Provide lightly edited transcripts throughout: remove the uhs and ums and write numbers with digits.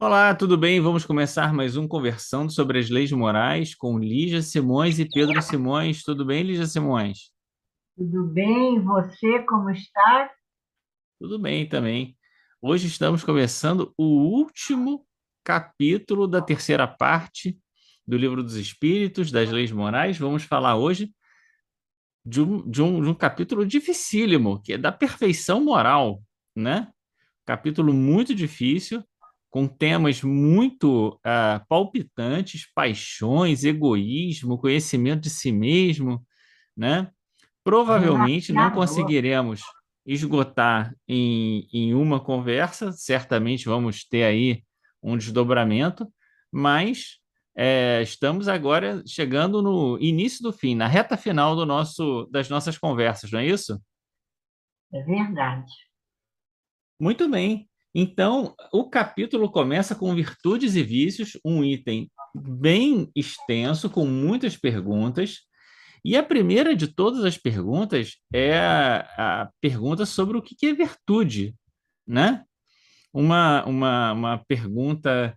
Olá, tudo bem? Vamos começar mais um Conversando sobre as Leis Morais com Lígia Simões e Pedro Simões. Tudo bem, Lígia Simões? Tudo bem? E você, como está? Tudo bem também. Hoje estamos começando o último capítulo da terceira parte do Livro dos Espíritos, das Leis Morais. Vamos falar hoje de um capítulo dificílimo, que é da perfeição moral, né? Capítulo muito difícil, com temas muito palpitantes, paixões, egoísmo, conhecimento de si mesmo, né? Provavelmente não Desafiador. conseguiremos esgotar em uma conversa, certamente vamos ter aí um desdobramento, mas estamos agora chegando no início do fim, na reta final das nossas conversas, não é isso? É verdade. Muito bem. Então, o capítulo começa com virtudes e vícios, um item bem extenso, com muitas perguntas. E a primeira de todas as perguntas é a pergunta sobre o que é virtude, né? Uma pergunta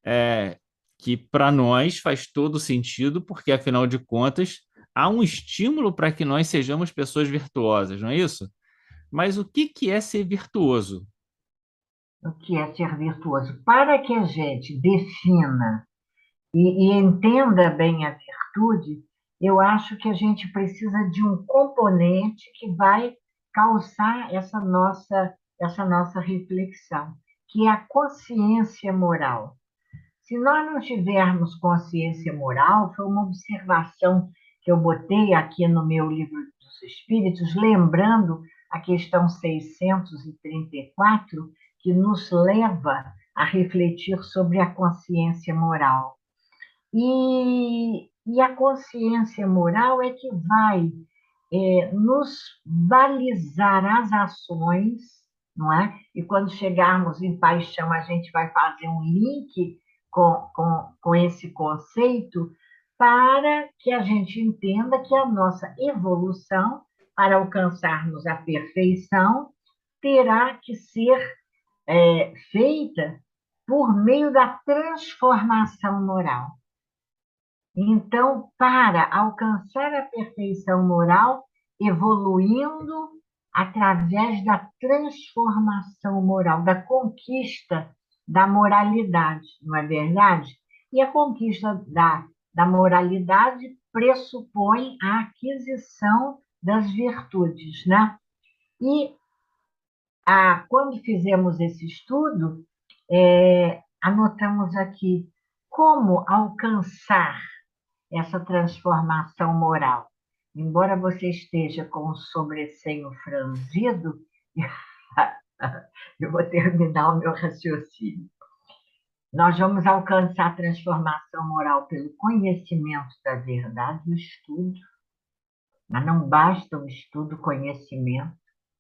é, que para nós faz todo sentido, porque afinal de contas há um estímulo para que nós sejamos pessoas virtuosas, não é isso? Mas o que é ser virtuoso? O que é ser virtuoso? Para que a gente defina e entenda bem a virtude, eu acho que a gente precisa de um componente que vai calçar essa nossa reflexão, que é a consciência moral. Se nós não tivermos consciência moral, foi uma observação que eu botei aqui no meu livro dos Espíritos, lembrando a questão 634, que nos leva a refletir sobre a consciência moral. E a consciência moral é que vai nos balizar as ações, não é? E quando chegarmos em paixão, a gente vai fazer um link com esse conceito para que a gente entenda que a nossa evolução, para alcançarmos a perfeição, terá que ser feita por meio da transformação moral. Então, para alcançar a perfeição moral, evoluindo através da transformação moral, da conquista da moralidade, não é verdade? E a conquista da moralidade pressupõe a aquisição das virtudes, né? E quando fizemos esse estudo, anotamos aqui como alcançar essa transformação moral. Embora você esteja com o sobrecenho franzido, eu vou terminar o meu raciocínio. Nós vamos alcançar a transformação moral pelo conhecimento da verdade, o estudo, mas não basta o estudo, o conhecimento,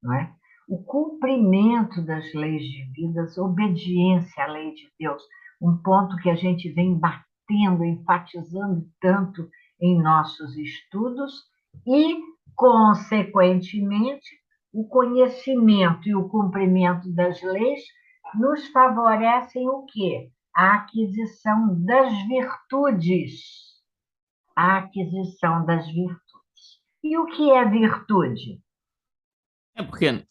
não é? O cumprimento das leis divinas, obediência à lei de Deus, um ponto que a gente vem batendo, enfatizando tanto em nossos estudos e, consequentemente, o conhecimento e o cumprimento das leis nos favorecem o quê? A aquisição das virtudes. A aquisição das virtudes. E o que é virtude? É porque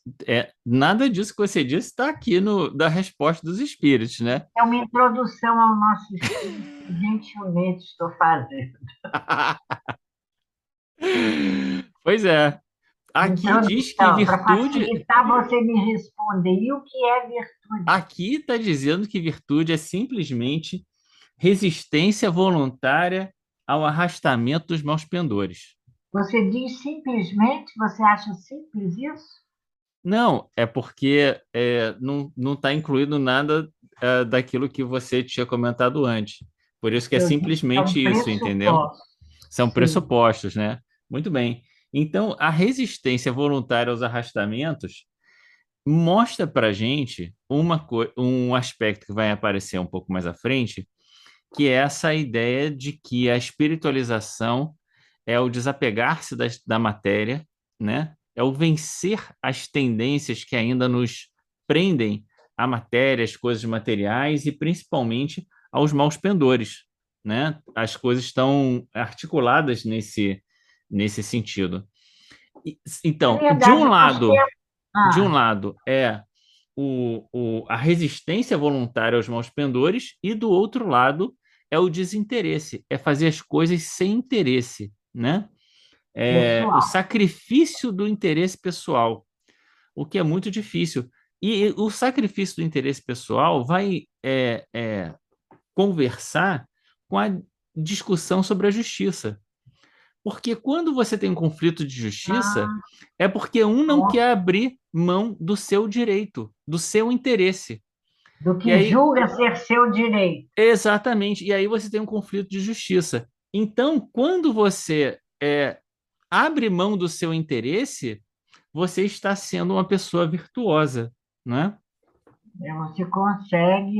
nada disso que você disse está aqui no da resposta dos espíritos, né? É uma introdução ao nosso estudo que gentilmente estou fazendo. Pois é. Aqui diz que Introdução, para virtude. facilitar você me responder. E o que é virtude? Aqui está dizendo que virtude é simplesmente resistência voluntária ao arrastamento dos maus pendores. Você diz simplesmente, você acha simples isso? Não, é porque não está incluído nada daquilo que você tinha comentado antes. Por isso que é Eu disse que é um simplesmente isso, entendeu? pressuposto. São Sim. pressupostos, né? Muito bem. Então, a resistência voluntária aos arrastamentos mostra para gente um aspecto que vai aparecer um pouco mais à frente, que é essa ideia de que a espiritualização é o desapegar-se da matéria, né? É o vencer as tendências que ainda nos prendem à matéria, às coisas materiais e principalmente aos maus pendores, né? As coisas estão articuladas nesse sentido. É Então, verdade, nós temos. de um Ah, lado é a resistência voluntária aos maus pendores, e do outro lado é o desinteresse, é fazer as coisas sem interesse, né? É o pessoal. sacrifício do interesse pessoal, o que é muito difícil. E o sacrifício do interesse pessoal vai conversar com a discussão sobre a justiça. Porque quando você tem um conflito de justiça, Ah, é porque um não bom. quer abrir mão do seu direito, do seu interesse. Do E que aí, julga ser seu direito. exatamente, e aí você tem um conflito de justiça. Então, quando você abre mão do seu interesse, você está sendo uma pessoa virtuosa, né? Você consegue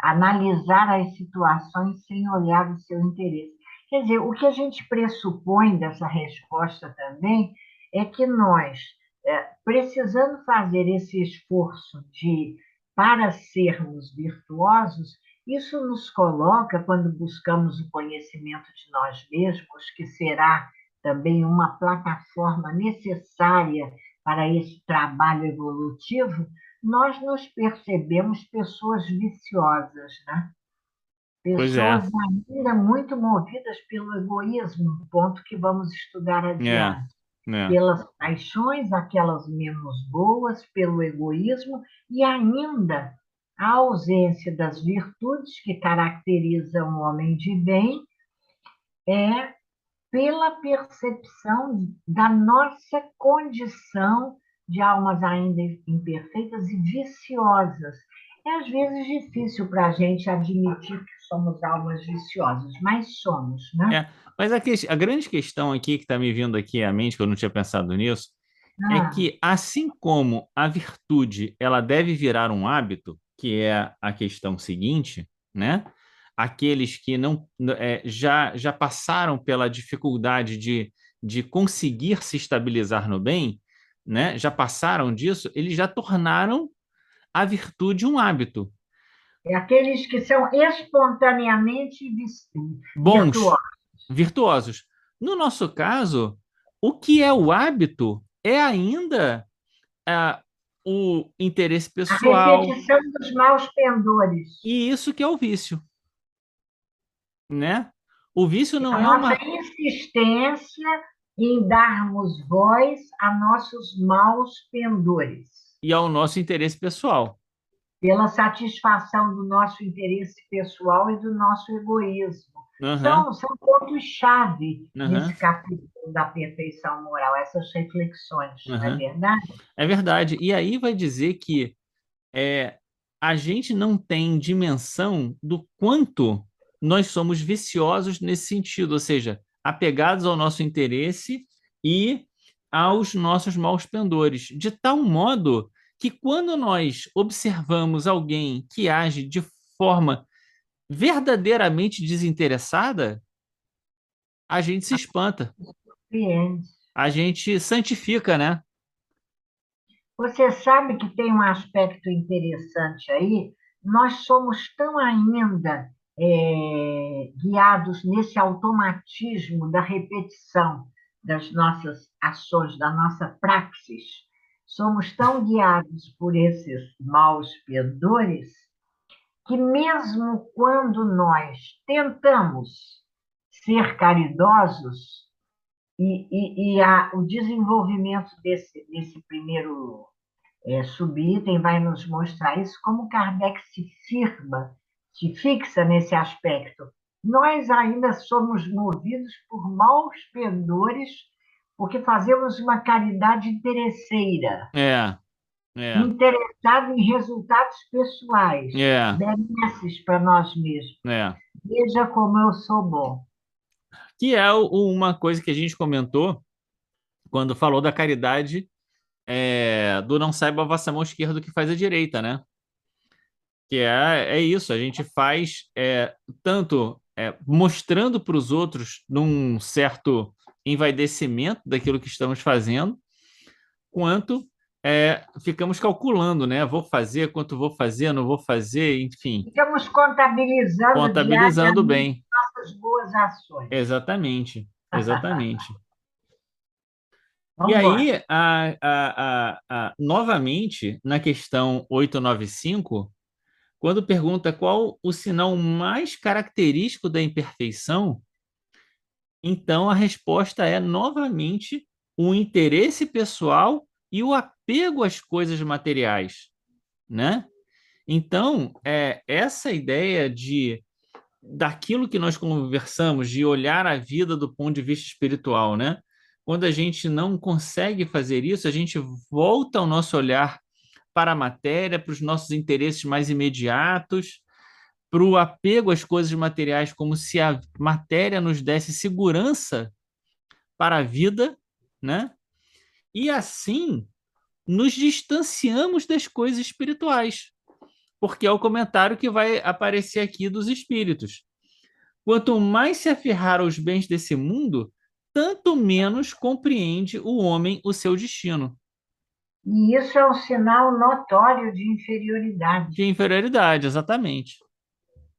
analisar as situações sem olhar o seu interesse. Quer dizer, o que a gente pressupõe dessa resposta também é que nós, precisando fazer esse esforço para sermos virtuosos, isso nos coloca, quando buscamos o conhecimento de nós mesmos, que será também uma plataforma necessária para esse trabalho evolutivo, nós nos percebemos pessoas viciosas, né? Pois é, Pessoas ainda muito movidas pelo egoísmo, um ponto que vamos estudar é, adiante. é. Pelas paixões, aquelas menos boas, pelo egoísmo e ainda a ausência das virtudes que caracterizam o homem de bem é pela percepção da nossa condição de almas ainda imperfeitas e viciosas. É às vezes difícil para a gente admitir que somos almas viciosas, mas somos, né? Mas a grande questão aqui que está me vindo aqui à mente, que eu não tinha pensado nisso, é Ah, que assim como a virtude ela deve virar um hábito, que é a questão seguinte, né? Aqueles que não já passaram pela dificuldade de conseguir se estabilizar no bem, né? Já passaram disso, eles já tornaram a virtude um hábito. é aqueles que são espontaneamente Bons, virtuosos. virtuosos. No nosso caso, o que é o hábito é ainda ah, o interesse A pessoal, repetição dos maus pendores. e isso que é o vício, né? O vício não A é nossa uma insistência em darmos voz a nossos maus pendores, e ao nosso interesse pessoal. pela satisfação do nosso interesse pessoal e do nosso egoísmo. Aham, São pontos-chave aham, nesse capítulo da perfeição moral, essas reflexões, não é aham. verdade? É verdade. E aí vai dizer que é, a gente não tem dimensão do quanto nós somos viciosos nesse sentido, ou seja, apegados ao nosso interesse e aos nossos maus pendores, de tal modo que quando nós observamos alguém que age de forma verdadeiramente desinteressada, a gente se espanta, Compreende. a gente santifica, né? Você sabe que tem um aspecto interessante aí? Nós somos tão ainda guiados nesse automatismo da repetição das nossas ações, da nossa praxis. Somos tão guiados por esses maus pendores que, mesmo quando nós tentamos ser caridosos, o desenvolvimento desse primeiro subitem vai nos mostrar isso, como Kardec se fixa nesse aspecto. Nós ainda somos movidos por maus pendores, porque fazemos uma caridade interesseira, É, é, interessada em resultados pessoais, é, benesses para nós mesmos. é. Veja como eu sou bom. Que é uma coisa que a gente comentou quando falou da caridade, do não saiba a vossa mão esquerda o que faz a direita, né? Que é isso, a gente faz tanto mostrando para os outros num certo envaidecimento daquilo que estamos fazendo, quanto ficamos calculando, né? Vou fazer, quanto vou fazer, não vou fazer, enfim, Ficamos contabilizando contabilizando diariamente bem. nossas boas ações. Exatamente, exatamente. E Vamos embora. aí, novamente, na questão 895, quando pergunta qual o sinal mais característico da imperfeição, então a resposta é novamente o interesse pessoal e o apego às coisas materiais, né? Então, essa ideia de daquilo que nós conversamos, de olhar a vida do ponto de vista espiritual, né? Quando a gente não consegue fazer isso, a gente volta o nosso olhar para a matéria, para os nossos interesses mais imediatos, para o apego às coisas materiais, como se a matéria nos desse segurança para a vida, né? E assim nos distanciamos das coisas espirituais, porque é o comentário que vai aparecer aqui dos espíritos. Quanto mais se aferrar aos bens desse mundo, tanto menos compreende o homem o seu destino. E isso é um sinal notório de De inferioridade. inferioridade, exatamente.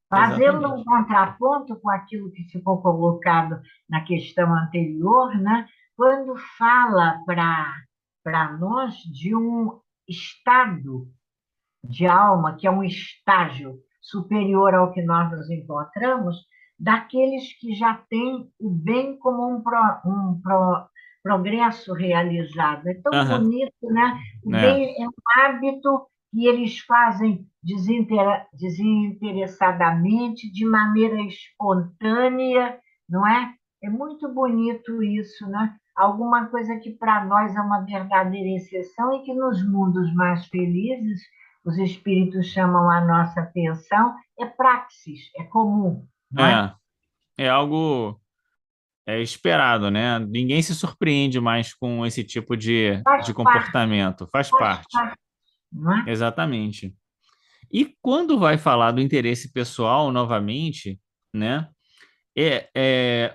Fazendo um Exatamente. contraponto com aquilo que ficou colocado na questão anterior, né? Quando fala para nós de um estado de alma, que é um estágio superior ao que nós nos encontramos, daqueles que já têm o bem como progresso realizado. É tão Aham, bonito, né? O é, bem é um hábito que eles fazem desinteressadamente, de maneira espontânea, não é? É muito bonito isso, né? Alguma coisa que para nós é uma verdadeira exceção e que nos mundos mais felizes os espíritos chamam a nossa atenção, é praxis, é comum, não é? é, é algo esperado, né? Ninguém se surpreende mais com esse tipo Faz de parte, comportamento, faz faz parte, parte, não é? exatamente. E quando vai falar do interesse pessoal novamente, né?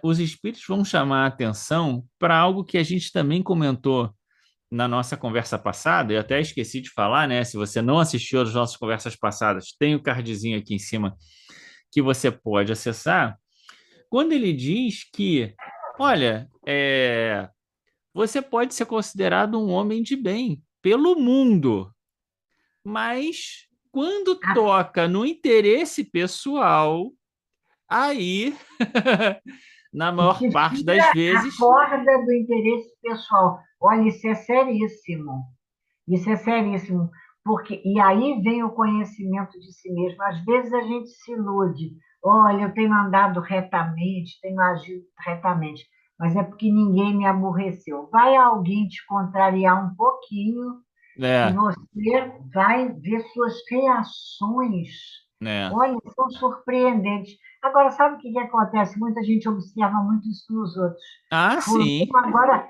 Os espíritos vão chamar a atenção para algo que a gente também comentou na nossa conversa passada, eu até esqueci de falar, né? Se você não assistiu às nossas conversas passadas, tem o cardzinho aqui em cima que você pode acessar. Quando ele diz que, olha, você pode ser considerado um homem de bem pelo mundo, mas quando A, toca no interesse pessoal, aí, na o maior que parte das fica a vezes, corda do interesse pessoal. Olha, isso é seríssimo. Isso é seríssimo. Porque, e aí vem o conhecimento de si mesmo. Às vezes a gente se ilude. Olha, eu tenho andado retamente, tenho agido retamente, mas é porque ninguém me aborreceu. Vai alguém te contrariar um pouquinho, que né, você vai ver suas reações. né, Olha, são surpreendentes. Agora, sabe o que que acontece? Muita gente observa muito isso nos outros. ah, Fulano sim, agora,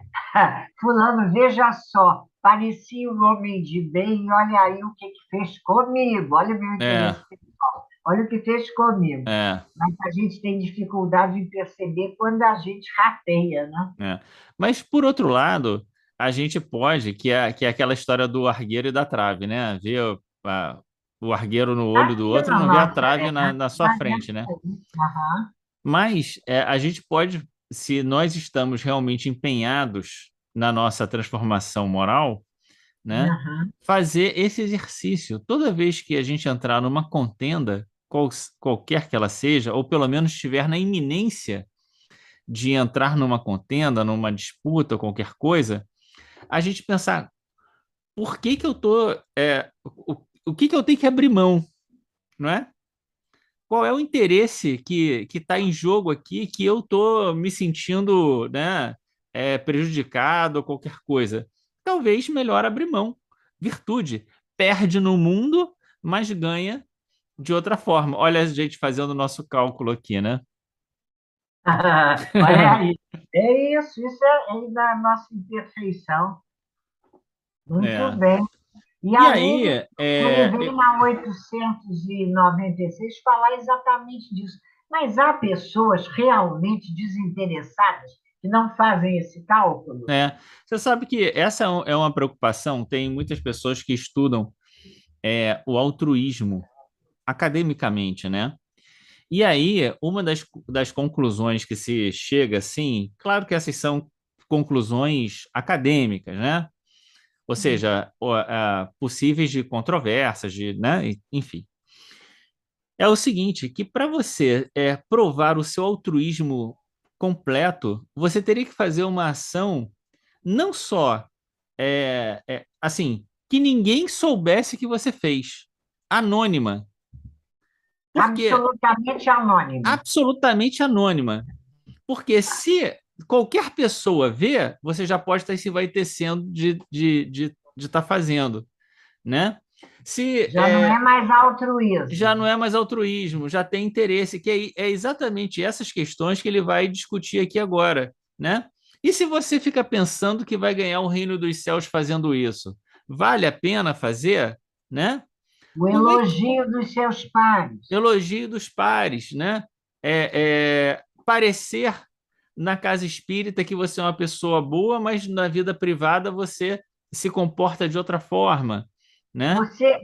fulano, veja só, parecia um homem de bem, olha aí o que que fez comigo, olha o meu é, interesse pessoal, olha o que fez comigo. é. Mas a gente tem dificuldade em perceber quando a gente rateia, né? É. Mas, por outro lado, a gente pode, que é aquela história do argueiro e da trave, né? Ver o argueiro no olho do Aqui outro e na não ver a nossa, trave na sua na minha frente, né? aham, Mas a gente pode, se nós estamos realmente empenhados na nossa transformação moral, né? aham, Fazer esse exercício. Toda vez que a gente entrar numa contenda, qualquer que ela seja, ou pelo menos estiver na iminência de entrar numa contenda, numa disputa, qualquer coisa, a gente pensar por que que eu tô, o que que eu tenho que abrir mão, não é? Qual é o interesse que está em jogo aqui que eu tô me sentindo, né, prejudicado ou qualquer coisa? Talvez melhor abrir mão. Virtude. Perde no mundo, mas ganha de outra forma. Olha a gente fazendo o nosso cálculo aqui, né? olha aí. É isso é da nossa imperfeição. Muito É. bem. E E aí aí, ele vem na 896 falar exatamente disso. Mas há pessoas realmente desinteressadas que não fazem esse cálculo. É, você sabe que essa é uma preocupação. Tem muitas pessoas que estudam o altruísmo academicamente, né? E aí, uma das conclusões que se chega, assim, claro que essas são conclusões acadêmicas, né? Ou seja, possíveis de controvérsias, né? Enfim. É o seguinte, que para você provar o seu altruísmo completo, você teria que fazer uma ação não só assim, que ninguém soubesse que você fez, anônima. Porque Absolutamente anônima. absolutamente anônima. Porque se qualquer pessoa vê, você já pode estar se vai tecendo de estar fazendo, né? Se Já não é mais já não altruísmo. é mais altruísmo, já tem interesse, que é exatamente essas questões que ele vai discutir aqui agora, né? E se você fica pensando que vai ganhar o reino dos céus fazendo isso, vale a pena fazer, né? O Como é que elogio dos seus pares. elogio dos pares, né? Parecer na casa espírita que você é uma pessoa boa, mas na vida privada você se comporta de outra forma, né? Você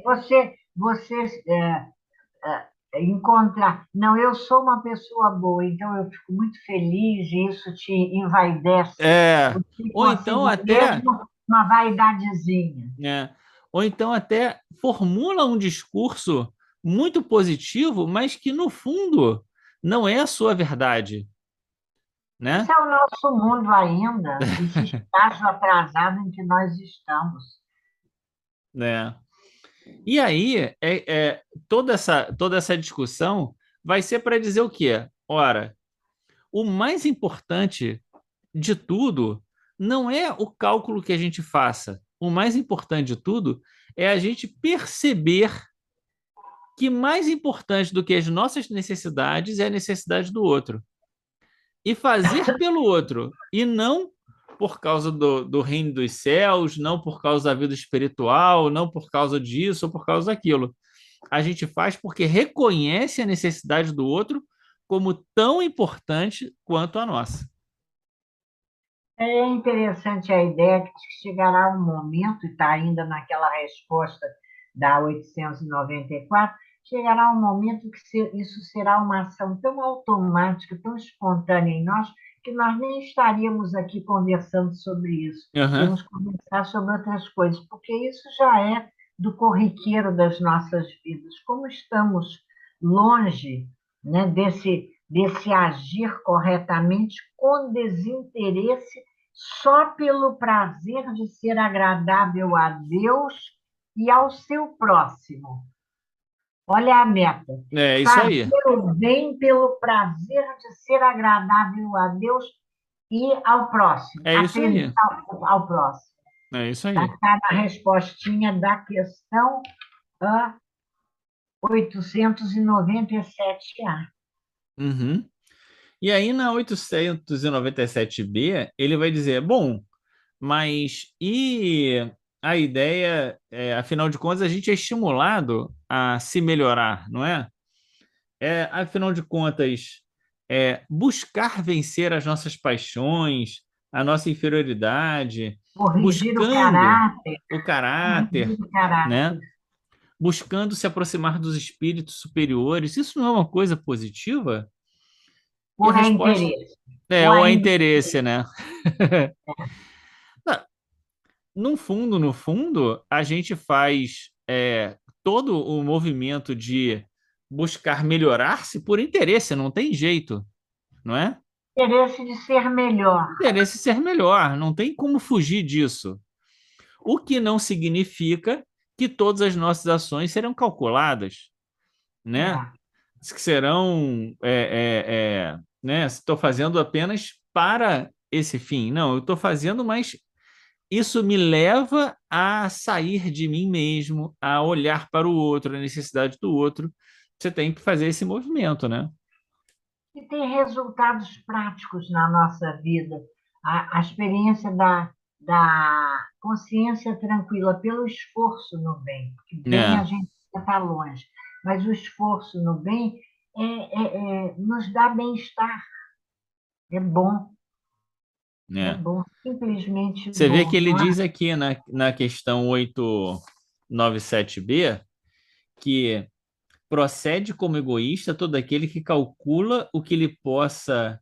encontrar, não, eu sou uma pessoa boa, então eu fico muito feliz e isso te envaidece. É, Por si ou então consigo até, mesmo, uma vaidadezinha. né? Ou então até formula um discurso muito positivo, mas que no fundo não é a sua verdade, Esse né? é o nosso mundo ainda, esse estágio atrasado em que nós estamos. Né? E aí, toda essa discussão vai ser para dizer o quê? Ora, o mais importante de tudo não é o cálculo que a gente faça. O mais importante de tudo é a gente perceber que mais importante do que as nossas necessidades é a necessidade do outro. E fazer pelo outro, e não por causa do reino dos céus, não por causa da vida espiritual, não por causa disso ou por causa daquilo. A gente faz porque reconhece a necessidade do outro como tão importante quanto a nossa. É interessante a ideia que chegará um momento, e está ainda naquela resposta da 894, chegará um momento que isso será uma ação tão automática, tão espontânea em nós, que nós nem estaríamos aqui conversando sobre isso. Uhum. Íamos conversar sobre outras coisas, porque isso já é do corriqueiro das nossas vidas. Como estamos longe, né, desse agir corretamente com desinteresse só pelo prazer de ser agradável a Deus e ao seu próximo. Olha a meta. É isso aí. Fazer o bem pelo prazer de ser agradável a Deus e ao próximo, É isso atender aí. ao próximo. É isso aí. Está na respostinha da questão 897A. Uhum. E aí, na 897B, ele vai dizer: bom, mas e a ideia, afinal de contas, a gente é estimulado a se melhorar, não é? Afinal de contas, buscar vencer as nossas paixões, a nossa inferioridade, Corrigir o buscando caráter, o caráter, corrigir o caráter, né? Buscando se aproximar dos espíritos superiores. Isso não é uma coisa positiva? E a por resposta interesse. é Ou o ainda interesse, né? No fundo, a gente faz todo o movimento de buscar melhorar-se por interesse, não tem jeito, não é? interesse de ser melhor. Interesse ser melhor, não tem como fugir disso. O que não significa que todas as nossas ações serão calculadas, né? É. Que serão, né? Estou fazendo apenas para esse fim. Não, eu estou fazendo, mas isso me leva a sair de mim mesmo, a olhar para o outro, a necessidade do outro. Você tem que fazer esse movimento, né? E tem resultados práticos na nossa vida. A experiência da consciência tranquila pelo esforço no bem, porque bem a É, gente está longe, mas o esforço no bem nos dá bem-estar, é bom. É né? bom, simplesmente Você vê que bom, ele não é? diz aqui na questão 897b que procede como egoísta todo aquele que calcula o que lhe possa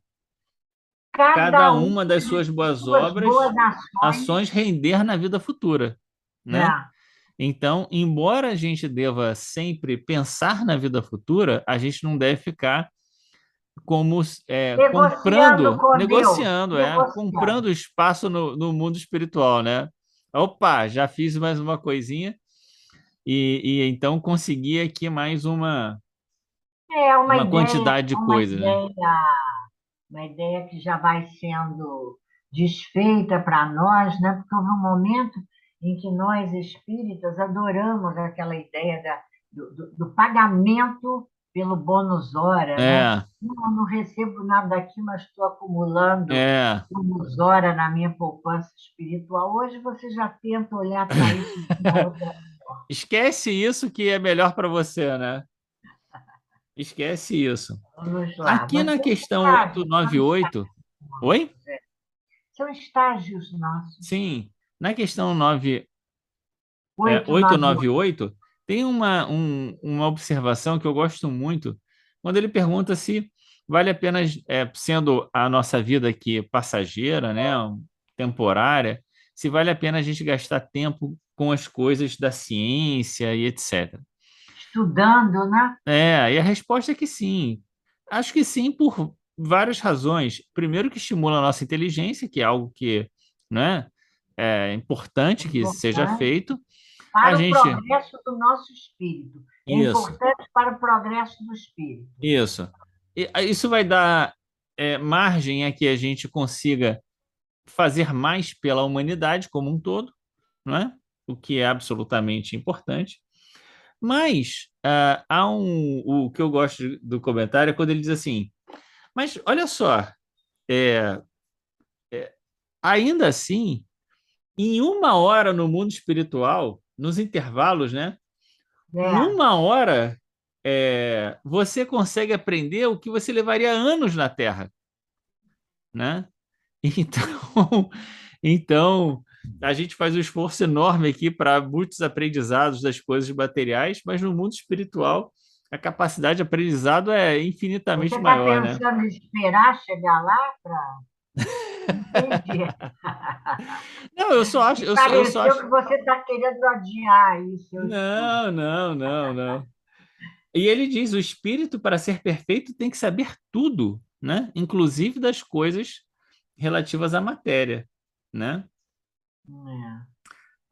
cada Cada uma uma das suas de boas suas boas obras, ações, ações render na vida futura, né? é, Então, embora a gente deva sempre pensar na vida futura, a gente não deve ficar como negociando comprando, com Deus, negociando, negociando. comprando espaço no mundo espiritual, né? Opa, já fiz mais uma coisinha e então consegui aqui mais É uma quantidade de coisa, né? uma ideia que já vai sendo desfeita para nós, né? Porque houve um momento em que nós espíritas adoramos aquela ideia do pagamento pelo bônus hora, né? É, Não, não recebo nada daqui, mas estou acumulando é. bônus hora na minha poupança espiritual. Hoje você já tenta olhar para isso de uma outra. Esquece isso que é melhor para você, né? Esquece isso. Vamos lá. Aqui Mas na questão 898, oi? são estágios nossos. Sim, na questão 898. 898, tem uma observação que eu gosto muito, quando ele pergunta se vale a pena, sendo a nossa vida aqui passageira, né, temporária, se vale a pena a gente gastar tempo com as coisas da ciência e etc. Estudando, né? E a resposta é que sim. Acho que sim, por várias razões. Primeiro, que estimula a nossa inteligência, que é algo que, né, é importante que seja Importante feito. A para o gente. progresso do nosso espírito. É Isso, importante para o progresso do espírito. isso. Isso vai dar margem a que a gente consiga fazer mais pela humanidade como um todo, não é? O que é absolutamente importante. Mas o que eu gosto do comentário é quando ele diz assim: mas olha só, é, ainda assim, em uma hora no mundo espiritual, nos intervalos, né? Em É, uma hora, você consegue aprender o que você levaria anos na Terra, né? Então, então a gente faz um esforço enorme aqui para muitos aprendizados das coisas materiais, mas no mundo espiritual a capacidade de aprendizado é você infinitamente está maior, né? pensando em esperar chegar lá para. Entendi. Não, eu só acho, Me eu só pareceu acho. que você está querendo adiar aí seu estudo. Não, não, não, não. E ele diz: o espírito, para ser perfeito, tem que saber tudo, né? Inclusive das coisas relativas à matéria, né? É.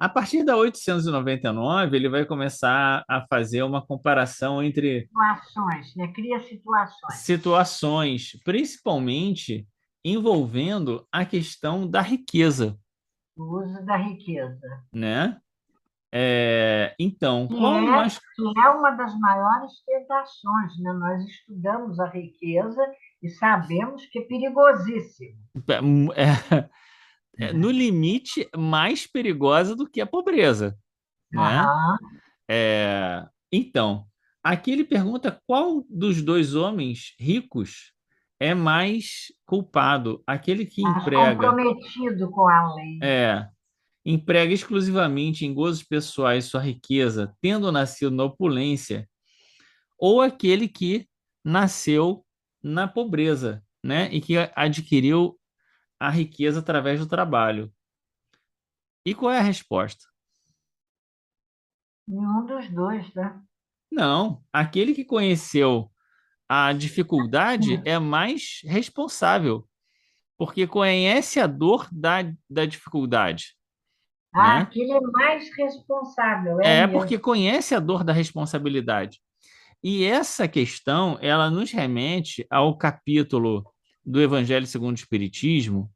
A partir da 899, ele vai começar a fazer uma comparação entre Situações, né? Cria situações. situações, principalmente envolvendo a questão da riqueza, O uso da riqueza. né? Então, Que qual é, nós que é uma das maiores tentações, né? Nós estudamos a riqueza e sabemos que é perigosíssimo. no limite mais perigosa do que a pobreza, né? Aham. Então, aqui ele pergunta qual dos dois homens ricos é mais culpado, aquele que Mas emprega, comprometido com a lei. é, emprega exclusivamente em gozos pessoais sua riqueza, tendo nascido na opulência, ou aquele que nasceu na pobreza, né, e que adquiriu a riqueza através do trabalho. E qual é a resposta? Nenhum dos dois, né? Não, aquele que conheceu a dificuldade é mais responsável, porque conhece a dor da dificuldade, Ah, né? aquele é mais responsável, é É porque mesmo. conhece a dor da responsabilidade. E essa questão, ela nos remete ao capítulo do Evangelho segundo o Espiritismo,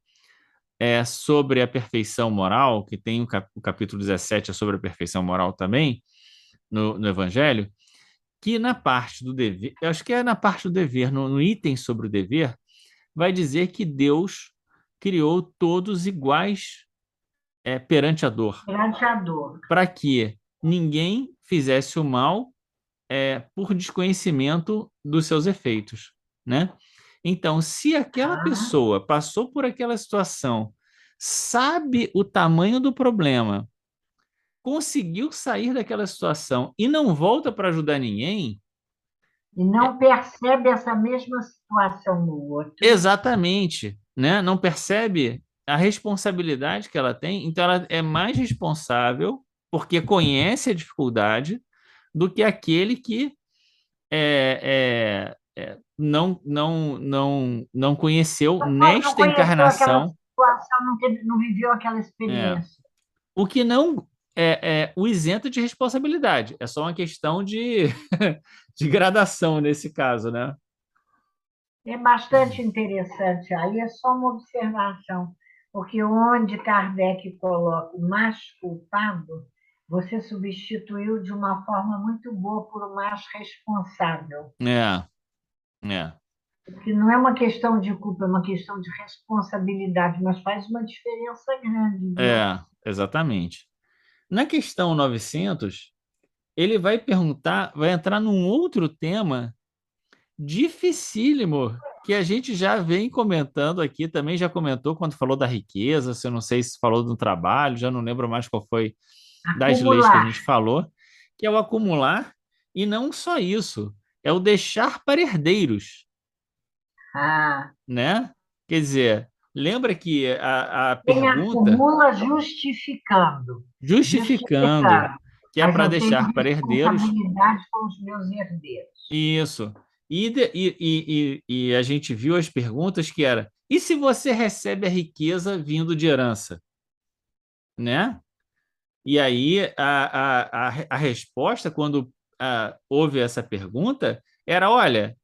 sobre a perfeição moral, que tem o capítulo 17 é sobre a perfeição moral também, no Evangelho, que na parte do dever, eu acho que é na parte do dever, no item sobre o dever, vai dizer que Deus criou todos iguais, perante a dor, Perante a dor. para que ninguém fizesse o mal, por desconhecimento dos seus efeitos, né? Então, se aquela Ah, pessoa passou por aquela situação, sabe o tamanho do problema, conseguiu sair daquela situação e não volta para ajudar ninguém, e não percebe essa mesma situação no outro. exatamente, né? Não percebe a responsabilidade que ela tem, então ela é mais responsável porque conhece a dificuldade do que aquele que não conheceu Não nesta conheceu aquela encarnação, situação, não viveu aquela é, experiência. o que não é o isento de responsabilidade, é só uma questão de, de gradação nesse caso, né? É bastante interessante. Aí é só uma observação, porque onde Kardec coloca o mais culpado, você substituiu de uma forma muito boa por o mais responsável. É, é, Porque não é uma questão de culpa, é uma questão de responsabilidade, mas faz uma diferença grande, viu? exatamente. Na questão 900, ele vai perguntar, vai entrar num outro tema dificílimo que a gente já vem comentando aqui, também já comentou quando falou da riqueza, se eu não sei se falou do trabalho, já não lembro mais qual foi das leis que a Acumular. gente falou, que é o acumular, e não só isso, é o deixar para herdeiros, Ah, né? Quer dizer, lembra que a quem pergunta acumula justificando, justificando justificando, que é mas para eu tenho deixar para herdeiros, responsabilidade com os meus herdeiros. isso. E a gente viu as perguntas que era, e se você recebe a riqueza vindo de herança, né? E aí a resposta, quando houve essa pergunta, era, olha,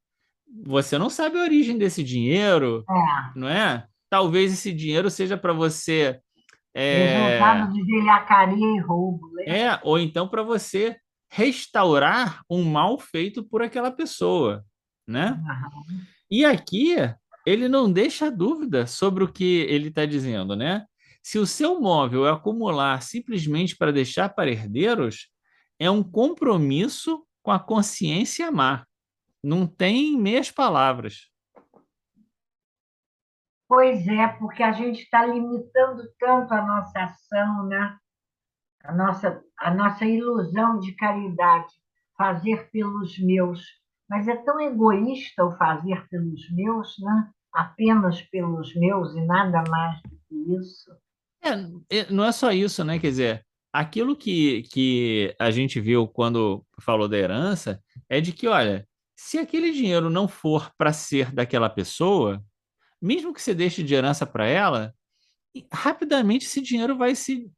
você não sabe a origem desse dinheiro, É, não é? Talvez esse dinheiro seja para você, é, resultado de velhacaria e roubo, lembra? ou então para você restaurar um mal feito por aquela pessoa, né? Aham. E aqui ele não deixa dúvida sobre o que ele está dizendo, né? Se o seu móvel é acumular simplesmente para deixar para herdeiros, é um compromisso com a consciência má. Não tem meias palavras. Pois é, porque a gente está limitando tanto a nossa ação, né? A nossa ilusão de caridade, fazer pelos meus. Mas é tão egoísta o fazer pelos meus, né? Apenas pelos meus e nada mais do que isso. Não é só isso, né? Quer dizer, aquilo que a gente viu quando falou da herança é de que, olha, se aquele dinheiro não for para ser daquela pessoa, mesmo que você deixe de herança para ela, rapidamente esse dinheiro vai se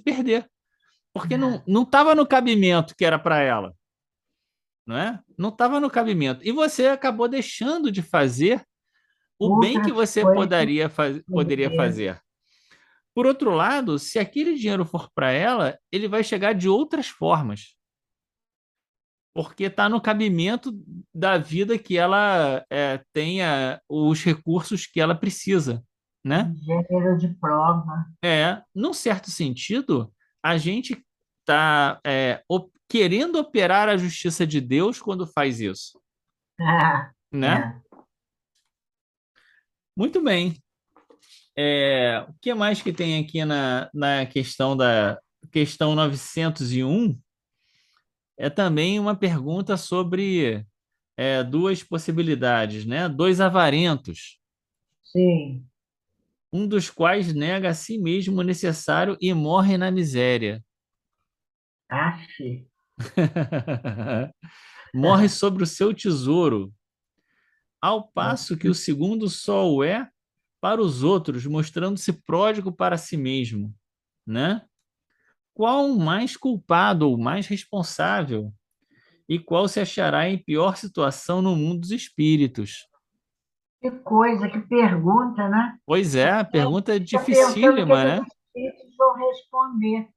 perder, porque É. não estava no cabimento que era para ela, não é? Não estava no cabimento. E você acabou deixando de fazer o bem que Outras você coisas, poderia fazer. Por outro lado, se aquele dinheiro for para ela, ele vai chegar de outras formas, porque está no cabimento da vida que ela tenha os recursos que ela precisa, né? gênero de prova. Num certo sentido, a gente está querendo operar a justiça de Deus quando faz isso, Ah, né? é. Muito bem. O que mais que tem aqui na questão da questão 901? É também uma pergunta sobre duas possibilidades, né? Dois avarentos, Sim. um dos quais nega a si mesmo o necessário e morre na miséria. Ache. Morre sobre o seu tesouro, ao passo que o segundo só o é para os outros, mostrando-se pródigo para si mesmo, né? Qual o mais culpado ou mais responsável? E qual se achará em pior situação no mundo dos espíritos? Que coisa, que pergunta, né? Pois é, a pergunta é Fica pensando o que, dificílima, que os né? espíritos vão responder.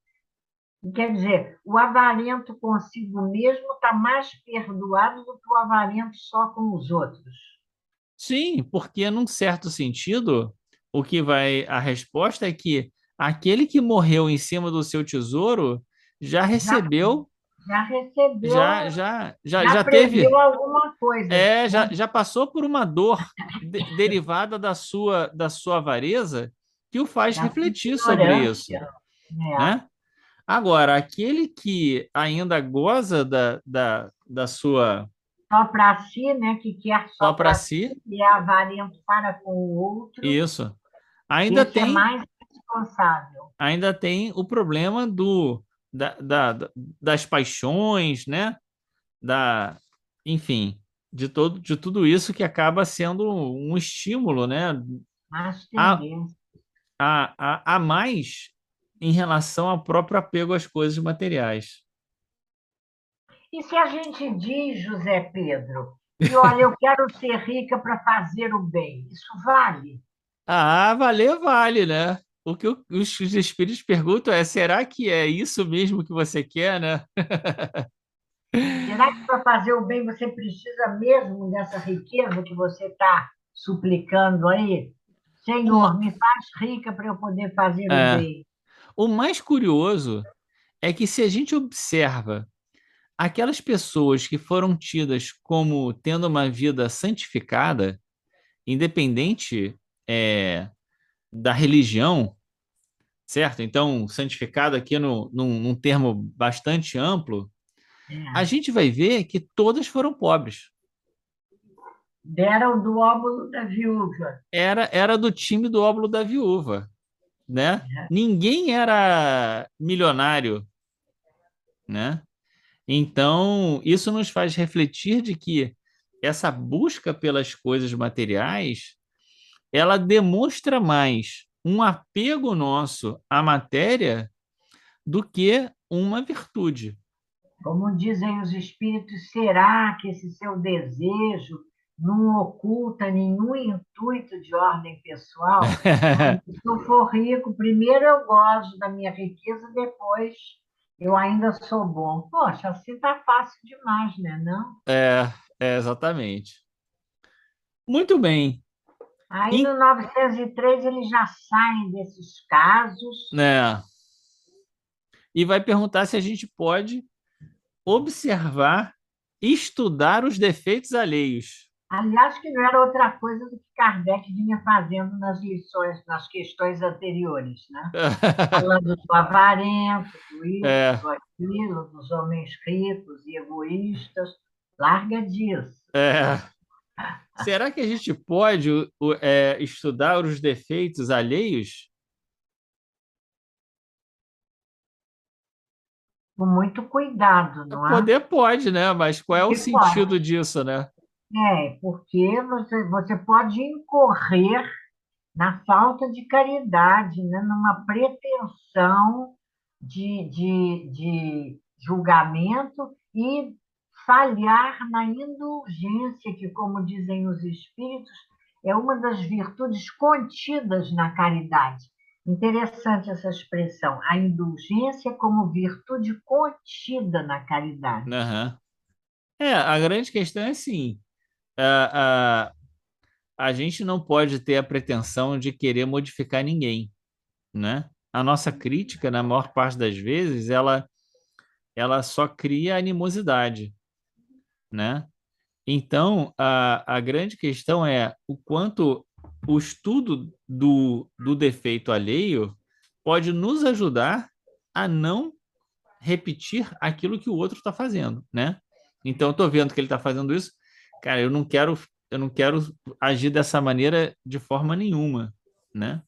Quer dizer, o avarento consigo mesmo está mais perdoado do que o avarento só com os outros. Sim, porque num certo sentido, a resposta é que aquele que morreu em cima do seu tesouro já Já recebeu Já recebeu, já já teve, preveu alguma coisa, né? já passou por uma dor derivada da sua avareza que o faz Da sua refletir sobre isso, ignorância, né? né? Agora, aquele que ainda goza da sua Só para si, né? Que quer só só para para si, si, e é avarento para com o outro, isso. Ainda esse é tem, mais responsável. ainda tem o problema das paixões, né? Da, enfim, de tudo isso que acaba sendo um estímulo, né? Mais A, tendência. a mais em relação ao próprio apego às coisas materiais. E se a gente diz, José Pedro, que olha, eu quero ser rica para fazer o bem, isso vale? Ah, valer vale, né? O que os espíritos perguntam é: será que é isso mesmo que você quer, né? Será que para fazer o bem você precisa mesmo dessa riqueza que você está suplicando aí? Uma, Senhor, me faz rica para eu poder fazer o é, bem. o mais curioso é que se a gente observa aquelas pessoas que foram tidas como tendo uma vida santificada, independente da religião, certo? Então, santificado aqui num termo bastante amplo, a É. gente vai ver que todas foram pobres. Deram do óbolo da viúva. Era do time do óbolo da viúva, né? É. Ninguém era milionário, né? Então, isso nos faz refletir de que essa busca pelas coisas materiais, ela demonstra mais um apego nosso à matéria do que uma virtude. Como dizem os espíritos, será que esse seu desejo não oculta nenhum intuito de ordem pessoal? Olha, se eu for rico, primeiro eu gozo da minha riqueza, depois eu ainda sou bom. Poxa, assim tá fácil demais, né? Não? Exatamente. Muito bem. Aí E, no 903 eles já saem desses casos. né, e vai perguntar se a gente pode observar, estudar os defeitos alheios. Aliás, que não era outra coisa do que Kardec vinha fazendo nas lições, nas questões anteriores, né? Falando do avarento, do isso, É, do aquilo, dos homens ricos e egoístas. Larga disso. é. Será que a gente pode estudar os defeitos alheios? Com muito cuidado, não é? Poder pode, né? Mas qual é o Porque pode. sentido disso, né? Porque você pode incorrer na falta de caridade, né? Numa pretensão de julgamento e falhar na indulgência, que, como dizem os espíritos, é uma das virtudes contidas na caridade. Interessante essa expressão, a indulgência como virtude contida na caridade. Aham. A grande questão é assim: a, a, a gente não pode ter a pretensão de querer modificar ninguém, né? A nossa crítica, na maior parte das vezes, ela só cria animosidade, né? Então, a grande questão é o quanto o estudo do defeito alheio pode nos ajudar a não repetir aquilo que o outro está fazendo, né? Então, eu estou vendo que ele está fazendo isso, cara, eu não quero agir dessa maneira de forma nenhuma, né?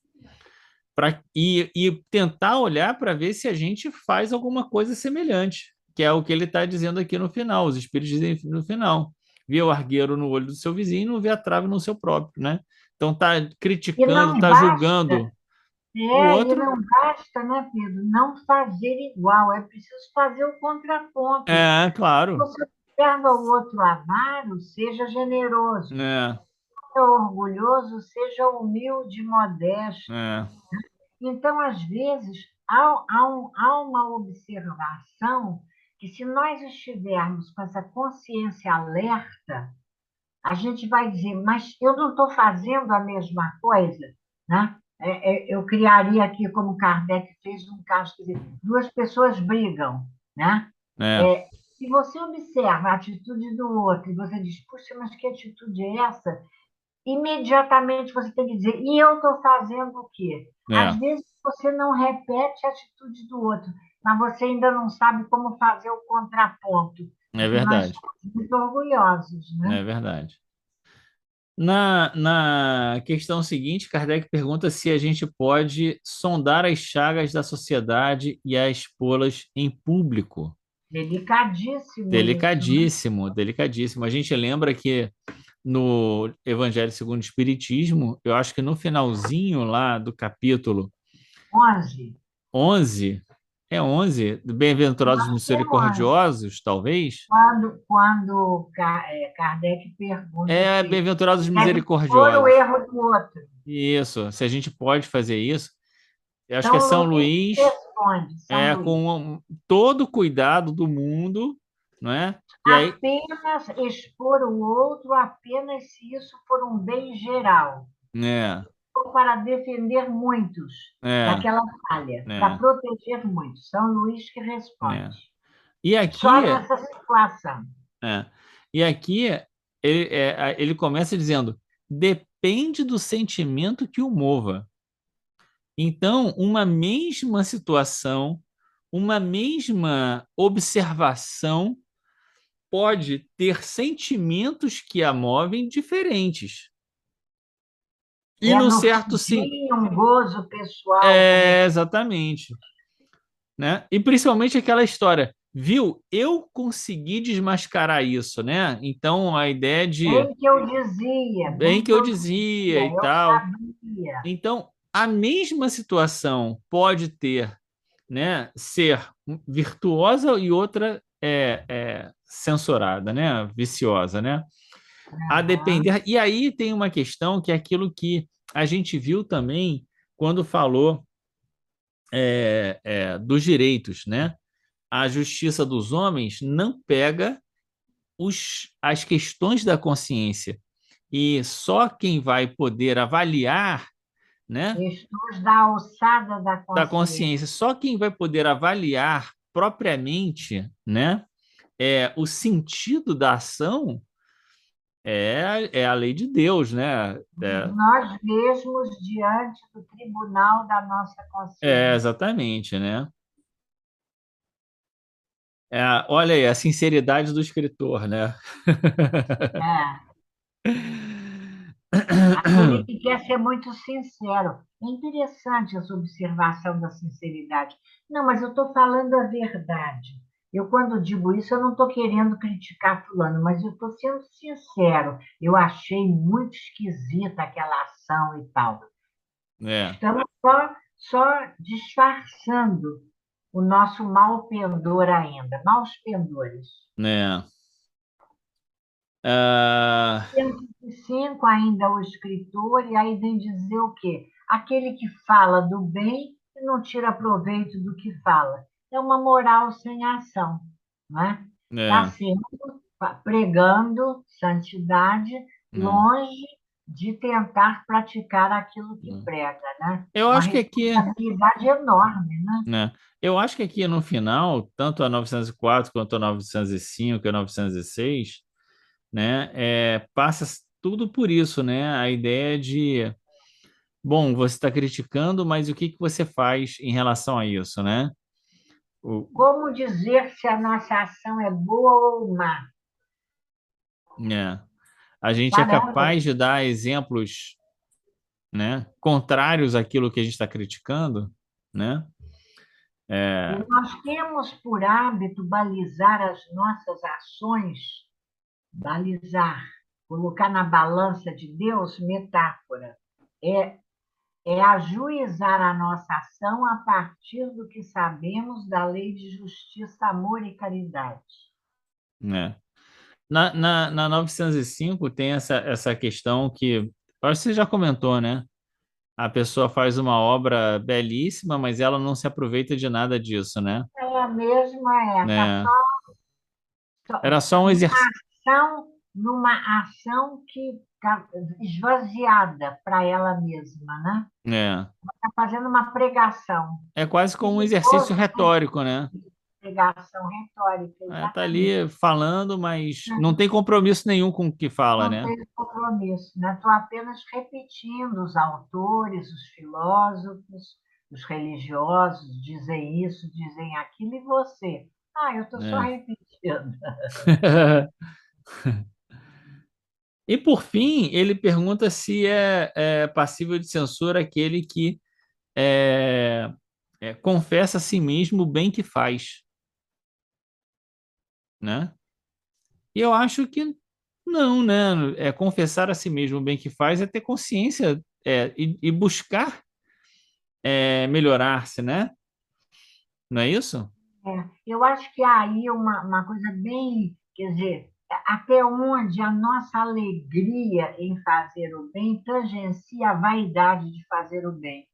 E tentar olhar para ver se a gente faz alguma coisa semelhante, que é o que ele está dizendo aqui no final. Os espíritos dizem no final: vê o argueiro no olho do seu vizinho e não vê a trave no seu próprio, né? Então tá E criticando, não tá julgando. julgando o E outro. não basta, né, Pedro, não fazer igual, é preciso fazer o contraponto. É, claro. Você observa o outro avaro, seja generoso. É, Seja orgulhoso, seja humilde e modesto. é. Então, às vezes, há uma observação que, se nós estivermos com essa consciência alerta, a gente vai dizer, mas eu não estou fazendo a mesma coisa, né? Eu criaria aqui, como Kardec fez um caso, quer dizer, duas pessoas brigam, né? É, Se você observa a atitude do outro e você diz, puxa, mas que atitude é essa? Imediatamente você tem que dizer, e eu estou fazendo o quê? Às é, vezes você não repete a atitude do outro, mas você ainda não sabe como fazer o contraponto, é porque nós verdade, somos muito orgulhosos, né? é verdade. Na questão seguinte, Kardec pergunta se a gente pode sondar as chagas da sociedade e expô-las em público. Delicadíssimo isso, né? Delicadíssimo, delicadíssimo. A gente lembra que no Evangelho segundo o Espiritismo, eu acho que no finalzinho lá do capítulo 11. 11, é 11, Eu Bem-aventurados acho que é 11. misericordiosos, talvez, Quando Kardec pergunta é se Bem-aventurados deve expor o misericordiosos. erro do outro. Isso, se a gente pode fazer isso. Eu acho que é São São Luís Luís, responde, São Luís. com todo o cuidado do mundo, não é? E aí, Apenas expor o outro, apenas se isso for um bem geral, né, ou para defender muitos é, daquela falha, para né, proteger muitos. São Luís que né. responde. E Só aqui, nessa situação. é, e aqui ele começa dizendo: depende do sentimento que o mova. Então, uma mesma situação, uma mesma observação pode ter sentimentos que a movem diferentes. E É no no certo sim, fundinho um gozo pessoal, como exatamente, né? E principalmente aquela história, viu? Eu consegui desmascarar isso, né? Então a ideia de bem bem que que eu eu dizia dizia, e eu tal. sabia. Então a mesma situação pode ter, né? Ser virtuosa e outra censurada, né? Viciosa, né? A Aham. depender. E aí tem uma questão que é aquilo que a gente viu também quando falou dos direitos, né? A justiça dos homens não pega as questões da consciência. E só quem vai poder avaliar, né, Estudos da alçada da da consciência. consciência, só quem vai poder avaliar propriamente, né, o sentido da ação é a lei de Deus, né? Nós mesmos diante do tribunal da nossa consciência. Exatamente, né? Olha aí, a sinceridade do escritor, né? É, aquele que quer ser muito sincero. É interessante essa observação da sinceridade. Não, mas eu estou falando a verdade. Eu, quando digo isso, eu não estou querendo criticar fulano, mas eu estou sendo sincero. Eu achei muito esquisita aquela ação e tal. É, Estamos só disfarçando o nosso mal pendor ainda, maus pendores. né? Ah, 105 ainda o escritor, e aí vem dizer o quê? Aquele que fala do bem e não tira proveito do que fala. É uma moral sem ação, não é? Está é, sendo pregando santidade é, longe de tentar praticar aquilo que é. prega, né? Eu Uma acho que aqui, responsabilidade enorme, né? né? Eu acho que aqui no final, tanto a 904 quanto a 905 e a 906, né, passa tudo por isso, né? A ideia de, bom, você está criticando, mas o que que você faz em relação a isso, né? O, Como dizer se a nossa ação é boa ou má? é, a gente é Caramba, capaz de dar exemplos, né, contrários àquilo que a gente está criticando, né? e É, nós temos por hábito balizar as nossas ações, balizar, colocar na balança de Deus, metáfora. É, é ajuizar a nossa ação a partir do que sabemos da lei de justiça, amor e caridade. né? Na 905 tem essa questão que, acho que você já comentou, né? A pessoa faz uma obra belíssima, mas ela não se aproveita de nada disso, né? Ela mesma está Né? só Era só um exercício. numa ação que está esvaziada para ela mesma, né? É. Está fazendo uma pregação. É quase como um exercício Perigoso, né? retórico, né? pregação retórica, Tá exatamente. ali falando, mas não tem compromisso nenhum com o que fala, Não né? tem compromisso, né? Estou apenas repetindo os autores, os filósofos, os religiosos dizem isso, dizem aquilo, e você? Ah, eu estou só É. repetindo. E por fim, ele pergunta se é passível de censura aquele que é, confessa a si mesmo o bem que faz, né? E eu acho que não, né? Confessar a si mesmo o bem que faz é ter consciência e buscar melhorar-se, né? Não é isso? Eu acho que aí uma coisa bem, quer dizer, até onde a nossa alegria em fazer o bem tangencia a vaidade de fazer o bem.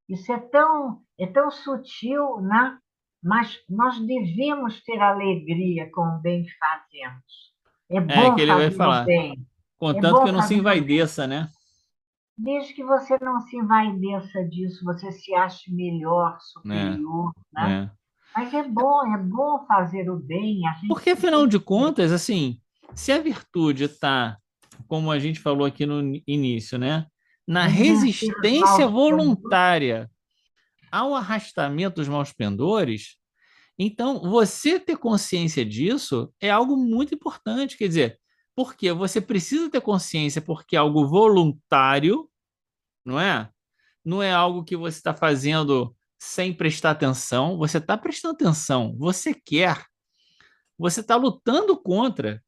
Isso é tão sutil, né? Mas nós devemos ter alegria com o bem que fazemos. É É que bom ele vai fazer o falar, bem. É contanto que bom não se fazer o bem. envaideça, né? Desde que você não se envaideça disso, você se ache melhor, É, superior, né? é. Mas é bom fazer o bem, a gente Porque, se afinal de sentir. contas, assim, se a virtude está, como a gente falou aqui no início, né? Na Em vencer os resistência maus pendores. voluntária ao arrastamento dos maus pendores, então você ter consciência disso é algo muito importante. Quer dizer, porque você precisa ter consciência porque é algo voluntário, não é? Não é algo que você está fazendo sem prestar atenção, você está prestando atenção, você quer, você está lutando contra,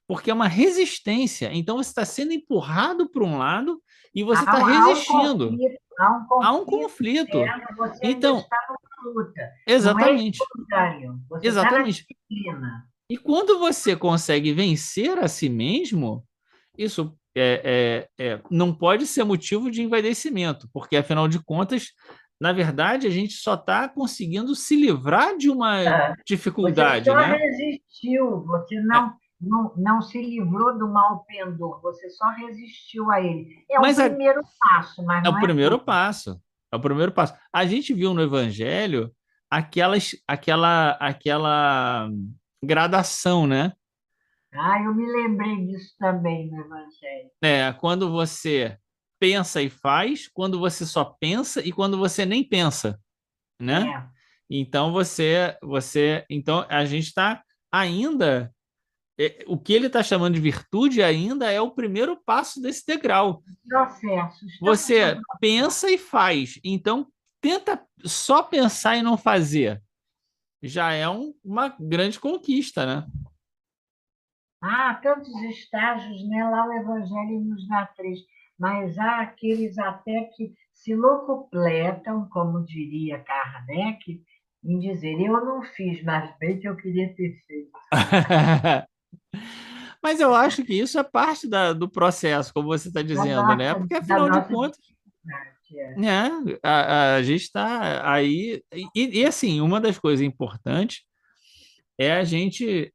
porque é uma resistência. Então você está sendo empurrado para um lado e você está resistindo. Há um Há um conflito conflito. interno, você ainda Então, está numa luta. Não é exatamente, espontâneo, você está na exatamente. disciplina. E quando você consegue vencer a si mesmo, isso não pode ser motivo de envaidecimento, porque afinal de contas, na verdade, a gente só está conseguindo se livrar de uma Você dificuldade, só né? resistiu, você É, não se livrou do mal pendor, você só resistiu a ele. É um mas primeiro passo, mas é o não é primeiro tudo. passo. É o primeiro passo. A gente viu no Evangelho aquela gradação, né? Eu me lembrei disso também no Evangelho. Quando você pensa e faz, quando você só pensa e quando você nem pensa, né? É, Então então a gente está ainda, o que ele está chamando de virtude ainda é o primeiro passo desse degrau. processo, estamos no Você pensa e faz. Então tenta só pensar e não fazer. Já é uma grande conquista, né? tantos estágios, né? Lá o Evangelho nos dá três, mas há aqueles até que se locupletam, como diria Kardec, em dizer: eu não fiz, mas bem que eu queria ter feito. Mas eu acho que isso é parte do processo, como você está dizendo, né? Porque Da afinal de nossa contas, dificuldade. É. né, a gente está aí. Assim, uma das coisas importantes é a gente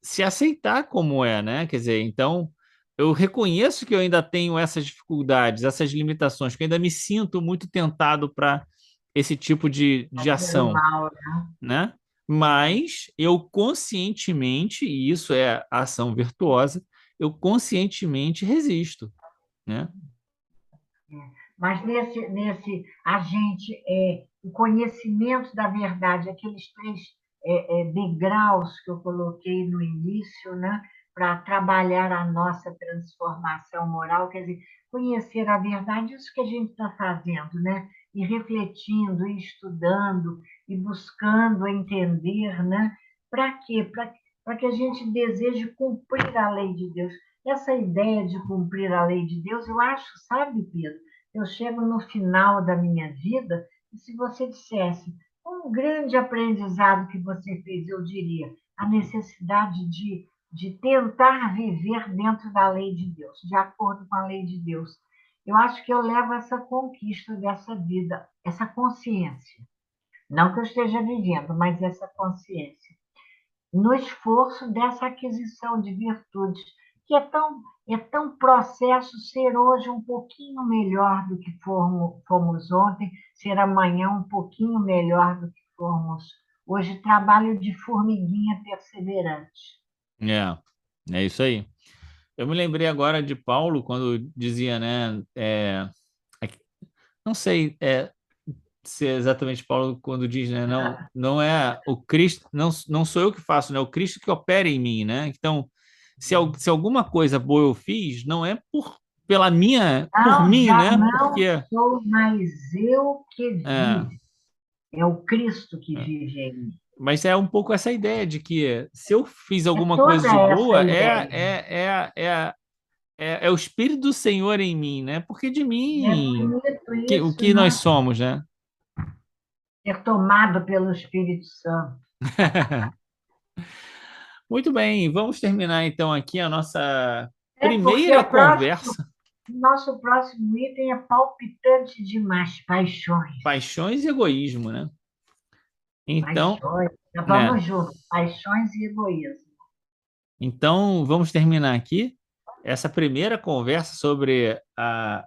se aceitar como é, né? Quer dizer, então eu reconheço que eu ainda tenho essas dificuldades, essas limitações, que eu ainda me sinto muito tentado para esse tipo de Fazer o ação, mal, né? né? Mas eu conscientemente, e isso é a ação virtuosa, eu conscientemente resisto, né? Mas a gente, o conhecimento da verdade, aqueles três degraus que eu coloquei no início, né, para trabalhar a nossa transformação moral, quer dizer, conhecer a verdade, isso que a gente está fazendo, né? E refletindo, e estudando, e buscando entender, né? Para quê? Para que a gente deseje cumprir a lei de Deus. Essa ideia de cumprir a lei de Deus, eu acho, sabe, Pedro? Eu chego no final da minha vida e se você dissesse um grande aprendizado que você fez, eu diria a necessidade de tentar viver dentro da lei de Deus, de acordo com a lei de Deus. Eu acho que eu levo essa conquista dessa vida, essa consciência. Não que eu esteja vivendo, mas essa consciência no esforço dessa aquisição de virtudes, que é tão processo ser hoje um pouquinho melhor do que fomos ontem, ser amanhã um pouquinho melhor do que fomos Hoje trabalho de formiguinha perseverante. É isso aí. Eu me lembrei agora de Paulo quando dizia, né? Não sei se é exatamente Paulo quando diz, né? Não, não é o Cristo, não sou eu que faço, né? O Cristo que opera em mim, né? Então, se alguma coisa boa eu fiz, não é por Não, mim, já né? não Porque sou mais eu que é, vive, é o Cristo que vive em mim. mas é um pouco essa ideia de que se eu fiz É alguma coisa toda de essa boa, ideia. é o Espírito do Senhor em mim, né? Porque de É mim, bonito o isso, que nós né? somos, né? Ser tomado pelo Espírito Santo. Muito bem, vamos terminar então aqui a nossa É porque primeira conversa, nosso próximo item é palpitante demais, paixões. paixões e egoísmo, né? Então, Paixões. Então, né? vamos juntos, paixões e egoísmo. Então, vamos terminar aqui essa primeira conversa sobre a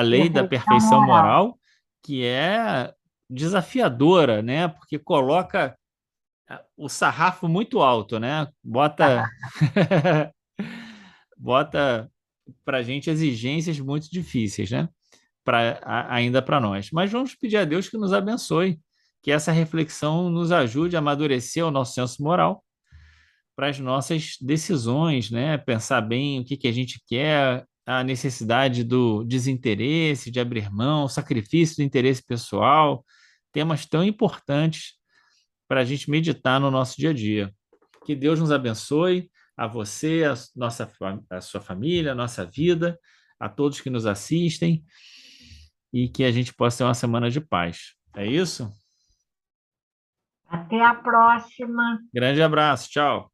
lei da Perfeição perfeição moral. moral, que é desafiadora, né? Porque coloca o sarrafo muito alto, né? Bota para a gente exigências muito difíceis, né? Ainda para nós. Mas vamos pedir a Deus que nos abençoe, que essa reflexão nos ajude a amadurecer o nosso senso moral para as nossas decisões, né? Pensar bem o que que a gente quer, a necessidade do desinteresse, de abrir mão, o sacrifício do interesse pessoal, temas tão importantes para a gente meditar no nosso dia a dia. Que Deus nos abençoe, a você, a sua família, a nossa vida, a todos que nos assistem e que a gente possa ter uma semana de paz. É isso? Até a próxima. Grande abraço, tchau.